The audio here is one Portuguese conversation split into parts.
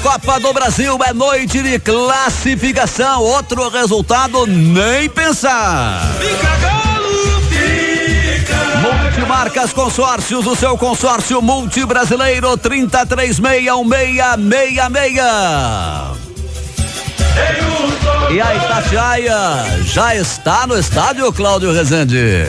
Copa do Brasil, é noite de classificação. Outro resultado, nem pensar. Fica Galo, fica. Multimarcas Consórcios, o seu consórcio multibrasileiro, 33616666. E a Itatiaia já está no estádio, Cláudio Rezende.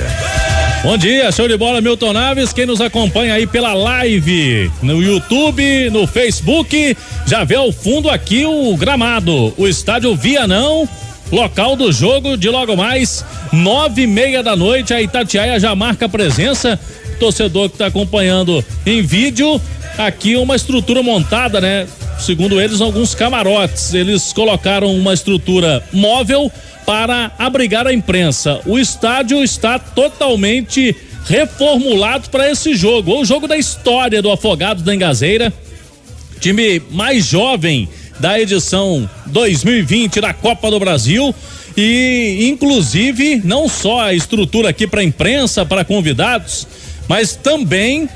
Bom dia, show de bola, Milton Naves. Quem nos acompanha aí pela live no YouTube, no Facebook, já vê ao fundo aqui o gramado, o estádio Vianão, local do jogo de logo mais 9:30 da noite. A Itatiaia já marca presença. Torcedor que está acompanhando em vídeo, aqui uma estrutura montada, né? Segundo eles, alguns camarotes. Eles colocaram uma estrutura móvel para abrigar a imprensa. O estádio está totalmente reformulado para esse jogo, o jogo da história do Afogados da Engazeira, time mais jovem da edição 2020 da Copa do Brasil. E inclusive não só a estrutura aqui para imprensa, para convidados, mas também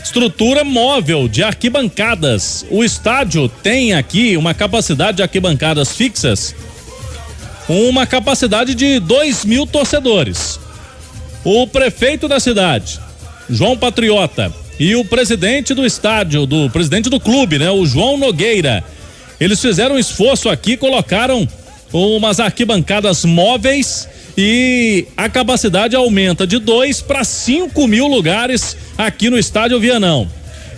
estrutura móvel de arquibancadas. O estádio tem aqui uma capacidade de arquibancadas fixas, uma capacidade de 2.000 torcedores. O prefeito da cidade, João Patriota, e o presidente do estádio, presidente do clube, né, o João Nogueira, eles fizeram um esforço aqui, colocaram umas arquibancadas móveis e a capacidade aumenta de 2 para 5.000 lugares aqui no estádio Vianão.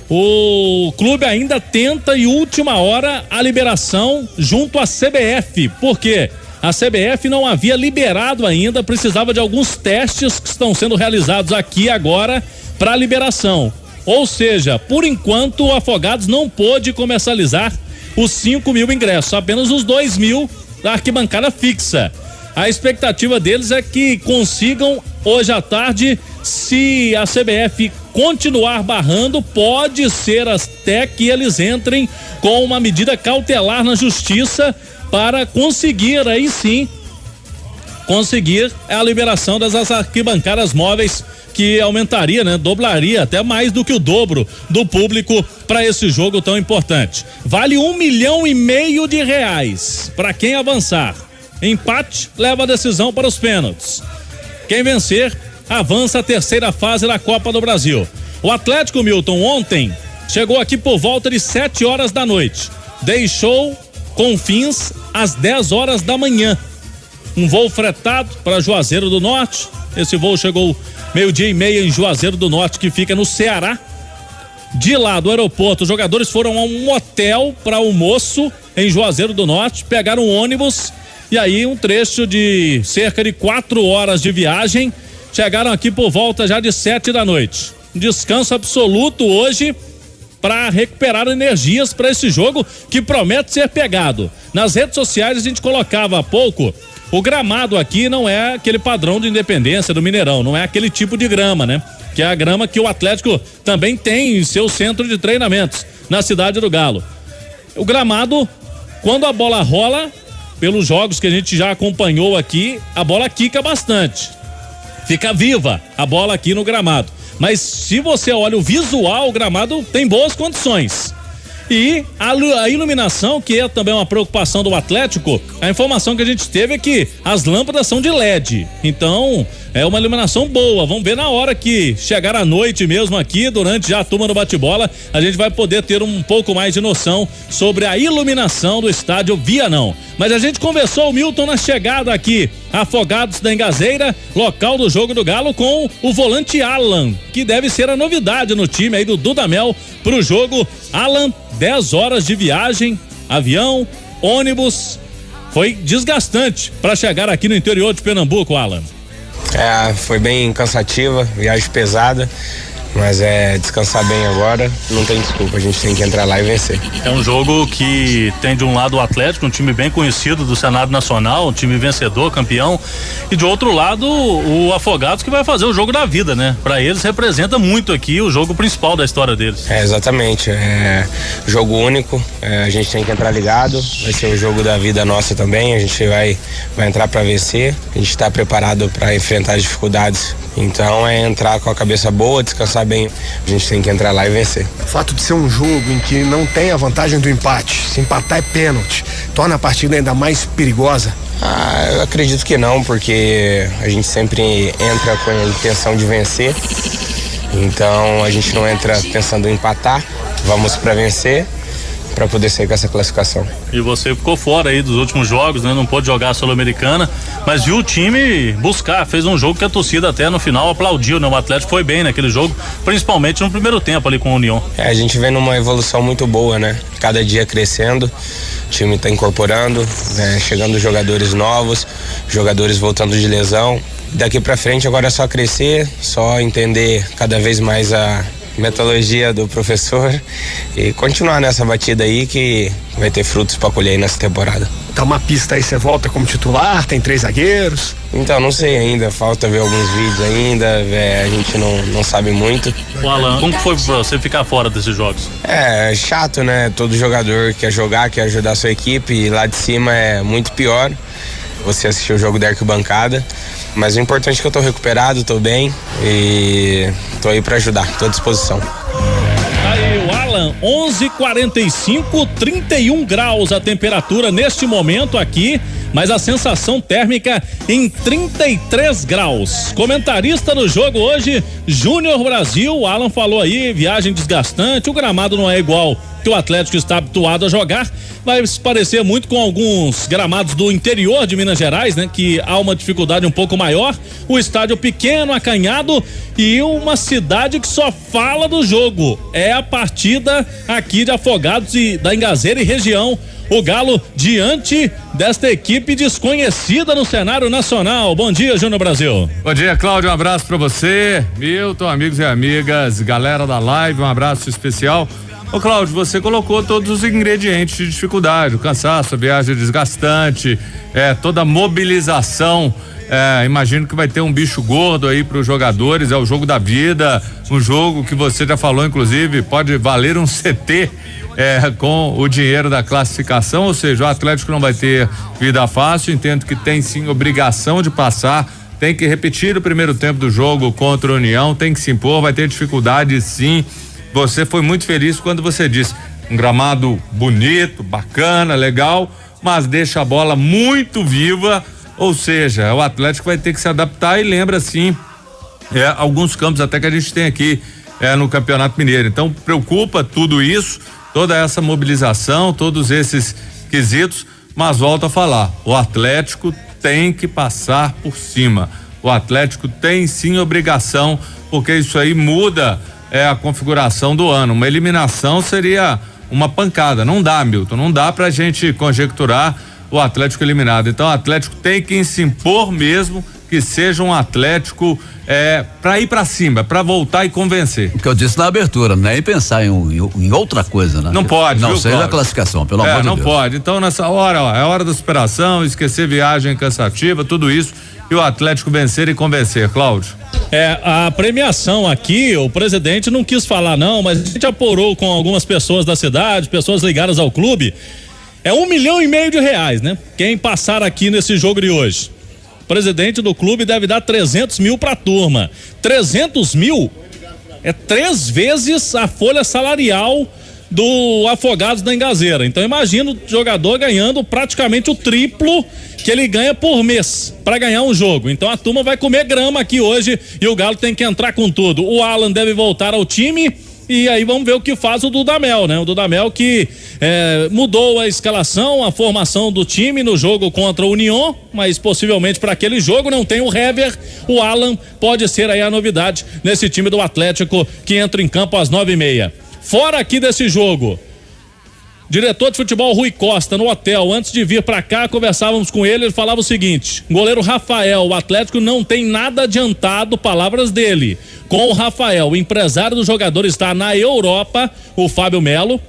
O clube ainda tenta, em última hora, a liberação junto à CBF. Por quê? A CBF não havia liberado ainda, precisava de alguns testes que estão sendo realizados aqui agora para a liberação. Ou seja, por enquanto o Afogados não pôde comercializar os 5.000 ingressos, apenas os 2.000 da arquibancada fixa. A expectativa deles é que consigam hoje à tarde. Se a CBF continuar barrando, pode ser até que eles entrem com uma medida cautelar na justiça para conseguir aí sim a liberação dessas arquibancadas móveis, que aumentaria, né? Dobraria até mais do que o dobro do público para esse jogo tão importante. Vale R$1,5 milhão para quem avançar. Empate leva a decisão para os pênaltis. Quem vencer avança a terceira fase da Copa do Brasil. O Atlético, Milton, ontem chegou aqui por volta de 7 horas da noite. Deixou Confins às 10 horas da manhã. Um voo fretado para Juazeiro do Norte. Esse voo chegou 12:30 em Juazeiro do Norte, que fica no Ceará. De lá do aeroporto, os jogadores foram a um hotel para almoço em Juazeiro do Norte, pegaram um ônibus e aí um trecho de cerca de 4 horas de viagem. Chegaram aqui por volta já de 7 da noite. Descanso absoluto hoje para recuperar energias para esse jogo que promete ser pegado. Nas redes sociais a gente colocava há pouco, o gramado aqui não é aquele padrão de Independência do Mineirão, não é aquele tipo de grama, né? Que é a grama que o Atlético também tem em seu centro de treinamentos na Cidade do Galo. O gramado, quando a bola rola, pelos jogos que a gente já acompanhou aqui, a bola quica bastante. Fica viva a bola aqui no gramado. Mas se você olha o visual, o gramado tem boas condições. E a iluminação, que é também uma preocupação do Atlético, a informação que a gente teve é que as lâmpadas são de LED. Então, é uma iluminação boa. Vamos ver na hora que chegar à noite mesmo aqui, durante já a turma do bate-bola, a gente vai poder ter um pouco mais de noção sobre a iluminação do estádio Vianão. Mas a gente conversou, o Milton, na chegada aqui, Afogados da Engazeira, local do jogo do Galo, com o volante Alan, que deve ser a novidade no time aí do Dudamel pro jogo. Alan, 10 horas de viagem, avião, ônibus, foi desgastante para chegar aqui no interior de Pernambuco, Alan. Foi bem cansativa, viagem pesada, mas descansar bem agora, não tem desculpa, a gente tem que entrar lá e vencer. É um jogo que tem de um lado o Atlético, um time bem conhecido do cenário nacional, um time vencedor, campeão, e de outro lado o Afogados, que vai fazer o jogo da vida, né? Para eles representa muito aqui o jogo principal da história deles. Exatamente, jogo único, a gente tem que entrar ligado, vai ser o jogo da vida nossa também, a gente vai entrar para vencer, a gente está preparado para enfrentar as dificuldades Então é entrar com a cabeça boa, descansar bem. A gente tem que entrar lá e vencer. O fato de ser um jogo em que não tem a vantagem do empate, se empatar é pênalti, torna a partida ainda mais perigosa? Eu acredito que não, porque a gente sempre entra com a intenção de vencer. Então a gente não entra pensando em empatar, vamos para vencer, para poder sair com essa classificação. E você ficou fora aí dos últimos jogos, né? Não pôde jogar a Sul-Americana, mas viu o time buscar, fez um jogo que a torcida até no final aplaudiu, né? O Atlético foi bem naquele jogo, principalmente no primeiro tempo ali com a União. A gente vem numa evolução muito boa, né? Cada dia crescendo, o time está incorporando, chegando jogadores novos, jogadores voltando de lesão. Daqui para frente agora é só crescer, só entender cada vez mais a metodologia do professor e continuar nessa batida aí que vai ter frutos para colher aí nessa temporada. Tá uma pista aí, você volta como titular, tem 3 zagueiros? Então, não sei ainda, falta ver alguns vídeos ainda, a gente não sabe muito. O Alan, como foi pra você ficar fora desses jogos? É chato, né? Todo jogador quer jogar, quer ajudar a sua equipe e lá de cima é muito pior você assistir o jogo da arquibancada. Mas o importante é que eu tô recuperado, tô bem e tô aí pra ajudar, tô à disposição. Aí o Alan, 11:45, 31 graus a temperatura neste momento aqui, mas a sensação térmica em 33 graus. Comentarista do jogo hoje, Júnior Brasil. O Alan falou aí, viagem desgastante, o gramado não é igual que o Atlético está habituado a jogar, vai se parecer muito com alguns gramados do interior de Minas Gerais, né? Que há uma dificuldade um pouco maior, o estádio pequeno, acanhado e uma cidade que só fala do jogo. É a partida aqui de Afogados e da Engazeira e região. O Galo diante desta equipe desconhecida no cenário nacional. Bom dia, Júnior Brasil. Bom dia, Cláudio, um abraço pra você, Milton, amigos e amigas, galera da live, um abraço especial. Ô Cláudio, você colocou todos os ingredientes de dificuldade, o cansaço, a viagem desgastante, toda a mobilização, imagino que vai ter um bicho gordo aí pros jogadores, é o jogo da vida, um jogo que você já falou, inclusive, pode valer um CT, com o dinheiro da classificação, ou seja, o Atlético não vai ter vida fácil, entendo que tem sim obrigação de passar, tem que repetir o primeiro tempo do jogo contra a União, tem que se impor, vai ter dificuldade sim. Você foi muito feliz quando você disse um gramado bonito, bacana, legal, mas deixa a bola muito viva, ou seja, o Atlético vai ter que se adaptar e lembra sim alguns campos até que a gente tem aqui no Campeonato Mineiro. Então preocupa tudo isso, toda essa mobilização, todos esses quesitos, mas volto a falar, o Atlético tem que passar por cima. O Atlético tem sim obrigação, porque isso aí muda a configuração do ano. Uma eliminação seria uma pancada. Não dá, Milton, não dá pra gente conjecturar o Atlético eliminado. Então o Atlético tem que se impor mesmo, que seja um Atlético pra ir pra cima, pra voltar e convencer. O que eu disse na abertura, nem pensar em outra coisa, né? Não pode, não viu, seja Cláudio? a classificação, pelo amor de Deus. Não pode. Então nessa hora, é hora da superação, esquecer viagem cansativa, tudo isso, e o Atlético vencer e convencer, Cláudio. A premiação aqui, o presidente não quis falar não, mas a gente apurou com algumas pessoas da cidade, pessoas ligadas ao clube, é R$1,5 milhão, né? Quem passar aqui nesse jogo de hoje. O presidente do clube deve dar 300 mil pra turma. 300 mil é 3 vezes a folha salarial do Afogados da Engazeira. Então imagina o jogador ganhando praticamente o triplo que ele ganha por mês para ganhar um jogo. Então a turma vai comer grama aqui hoje e o Galo tem que entrar com tudo. O Alan deve voltar ao time e aí vamos ver o que faz o Dudamel, né? O Dudamel que mudou a escalação, a formação do time no jogo contra o União, mas possivelmente para aquele jogo não tem o Hever. O Alan pode ser aí a novidade nesse time do Atlético que entra em campo às 9h30. Fora aqui desse jogo, diretor de futebol Rui Costa no hotel, antes de vir pra cá, conversávamos com ele falava o seguinte: goleiro Rafael, o Atlético não tem nada adiantado, palavras dele, com o Rafael, o empresário do jogador está na Europa, o Fábio Melo,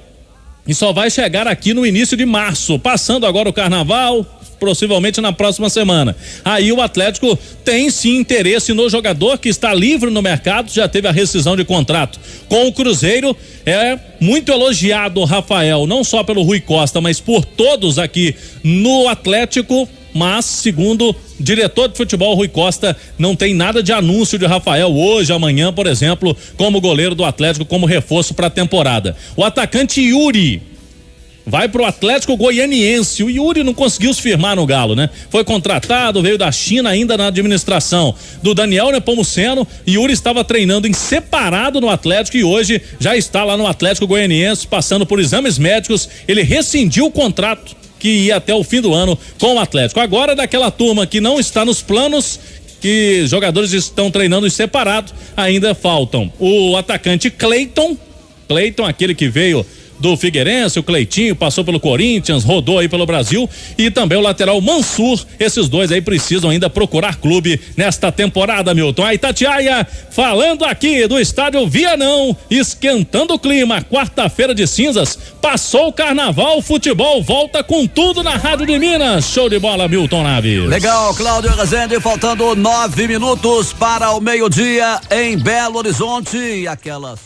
e só vai chegar aqui no início de março, passando agora o carnaval, possivelmente na próxima semana. Aí o Atlético tem sim interesse no jogador que está livre no mercado, já teve a rescisão de contrato com o Cruzeiro. É muito elogiado o Rafael, não só pelo Rui Costa, mas por todos aqui no Atlético. mas segundo o diretor de futebol Rui Costa, não tem nada de anúncio de Rafael hoje, amanhã, por exemplo, como goleiro do Atlético, como reforço para a temporada. O atacante Yuri vai pro Atlético Goianiense. O Yuri não conseguiu se firmar no Galo, né? Foi contratado, veio da China ainda na administração do Daniel Nepomuceno. Yuri estava treinando em separado no Atlético e hoje já está lá no Atlético Goianiense, passando por exames médicos. Ele rescindiu o contrato que ia até o fim do ano com o Atlético. Agora, daquela turma que não está nos planos, que jogadores estão treinando em separado, ainda faltam o atacante Cleiton, aquele que veio do Figueirense, o Cleitinho, passou pelo Corinthians, rodou aí pelo Brasil, e também o lateral Mansur. Esses dois aí precisam ainda procurar clube nesta temporada, Milton. A Itatiaia falando aqui do estádio Vianão, esquentando o clima, quarta-feira de cinzas, passou o carnaval, o futebol volta com tudo na Rádio de Minas. Show de bola, Milton Naves. Legal, Cláudio Rezende, faltando 9 minutos para o meio-dia em Belo Horizonte, e aquela